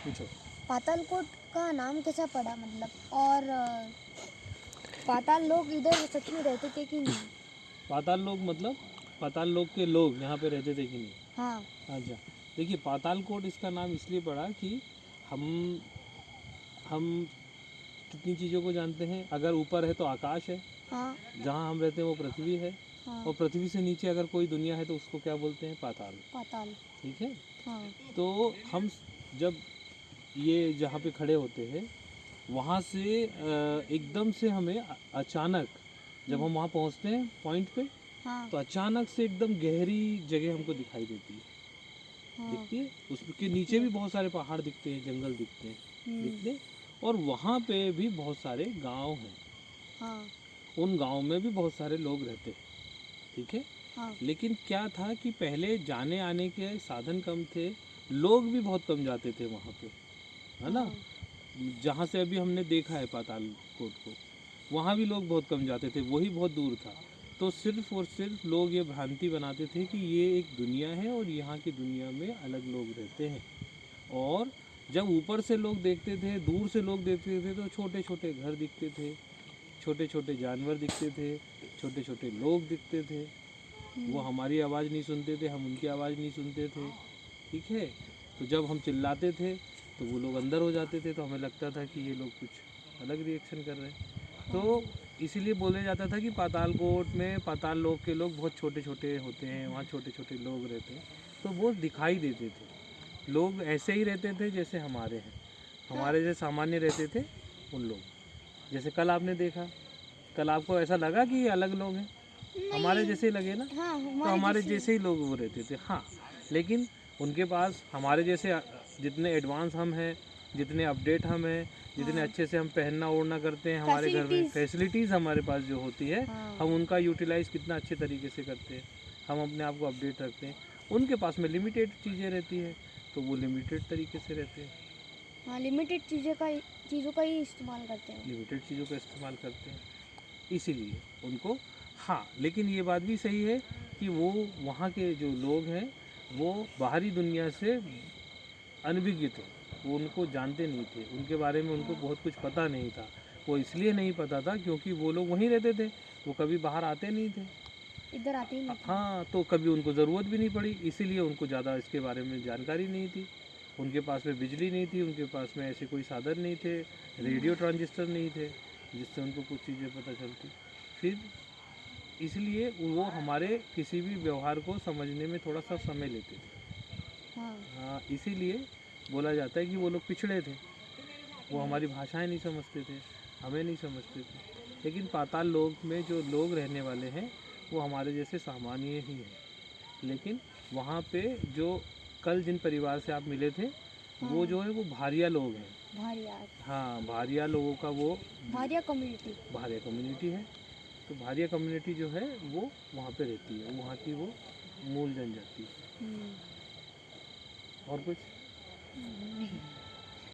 पूछो। पातालकोट का नाम कैसा पड़ा मतलब, और पाताल लोग इधर सच में रहते थे कि नहीं? पाताल लोग मतलब पाताल लोग के लोग यहाँ पे रहते थे कि नहीं? हाँ। अच्छा, देखिए पातालकोट इसका नाम इसलिए पड़ा कि हम हम कितनी चीज़ों को जानते हैं। अगर ऊपर है तो आकाश है, हाँ। जहाँ हम रहते हैं वो पृथ्वी है, हाँ। और पृथ्वी से नीचे अगर कोई दुनिया है तो उसको क्या बोलते हैं? पाताल। पाताल। ठीक है। हाँ। तो हम जब ये जहाँ पे खड़े होते हैं वहाँ से एकदम से हमें अचानक जब हम वहाँ पहुँचते हैं पॉइंट पे, हाँ। तो अचानक से एकदम गहरी जगह हमको दिखाई देती है। हाँ। दिखती है, उसके नीचे भी बहुत सारे पहाड़ दिखते हैं, जंगल दिखते हैं, दिखते हैं, और वहाँ पे भी बहुत सारे गांव हैं। हाँ। उन गांव में भी बहुत सारे लोग रहते हैं। ठीक है। हाँ। लेकिन क्या था कि पहले जाने आने के साधन कम थे, लोग भी बहुत कम जाते थे वहाँ पे, है ना। जहाँ से अभी हमने देखा है पातालकोट को, वहाँ भी लोग बहुत कम जाते थे, वही बहुत दूर था। तो सिर्फ और सिर्फ लोग ये भ्रांति बनाते थे कि ये एक दुनिया है और यहाँ की दुनिया में अलग लोग रहते हैं। और जब ऊपर से लोग देखते थे, दूर से लोग देखते थे, तो छोटे छोटे घर दिखते थे, छोटे छोटे जानवर दिखते थे, छोटे छोटे लोग दिखते थे। वो हमारी आवाज़ नहीं सुनते थे, हम उनकी आवाज़ नहीं सुनते थे। ठीक है। तो जब हम चिल्लाते थे तो वो लोग अंदर हो जाते थे, तो हमें लगता था कि ये लोग कुछ अलग रिएक्शन कर रहे हैं। तो इसीलिए बोला जाता था कि पातालकोट में पाताल लोक के लोग बहुत छोटे छोटे होते हैं, वहाँ छोटे छोटे लोग रहते हैं। तो वो दिखाई देते थे, लोग ऐसे ही रहते थे जैसे हमारे हैं, हमारे जैसे सामान्य रहते थे उन लोग। जैसे कल आपने देखा, कल आपको ऐसा लगा कि ये अलग लोग हैं? हमारे जैसे ही लगे ना। हाँ, तो हमारे जैसे ही लोग वो रहते थे। हाँ, लेकिन उनके पास हमारे जैसे जितने एडवांस हम हैं, जितने अपडेट हम हैं, जितने अच्छे से हम पहनना ओढ़ना करते हैं, हमारे घर में फैसिलिटीज़ हमारे पास जो होती है, हम उनका यूटिलाइज़ कितना अच्छे तरीके से करते हैं, हम अपने आप को अपडेट रखते हैं। उनके पास में लिमिटेड चीज़ें रहती है, तो वो लिमिटेड तरीके से रहते हैं। हाँ, लिमिटेड चीज़ों का ही इस्तेमाल करते हैं। लिमिटेड चीज़ों का इस्तेमाल करते हैं, इसीलिए उनको। हाँ, लेकिन ये बात भी सही है कि वो वहाँ के जो लोग हैं वो बाहरी दुनिया से अनभिज्ञ थे, वो उनको जानते नहीं थे, उनके बारे में उनको बहुत कुछ पता नहीं था। वो इसलिए नहीं पता था क्योंकि वो लोग वहीं रहते थे, वो कभी बाहर आते नहीं थे, इधर आते ही नहीं थे। हाँ, तो कभी उनको ज़रूरत भी नहीं पड़ी, इसीलिए उनको ज़्यादा इसके बारे में जानकारी नहीं थी। उनके पास में बिजली नहीं थी, उनके पास में ऐसे कोई साधन नहीं थे, रेडियो ट्रांजिस्टर नहीं थे जिससे उनको कुछ चीज़ें पता चलती। फिर इसलिए वो हमारे किसी भी व्यवहार को समझने में थोड़ा सा समय लेते थे। हाँ, इसीलिए बोला जाता है कि वो लोग पिछड़े थे, वो हमारी भाषाएं नहीं समझते थे, हमें नहीं समझते थे। लेकिन पाताल लोक में जो लोग रहने वाले हैं वो हमारे जैसे सामान्य ही हैं। लेकिन वहाँ पे जो कल जिन परिवार से आप मिले थे, वो जो है वो भारिया लोग हैं। भारिया। हाँ, भारिया लोगों का वो भारिया कम्युनिटी। भारिया कम्युनिटी है। तो भारिया कम्युनिटी जो है वो वहाँ पे रहती है, वहाँ की वो मूल जनजाति। और कुछ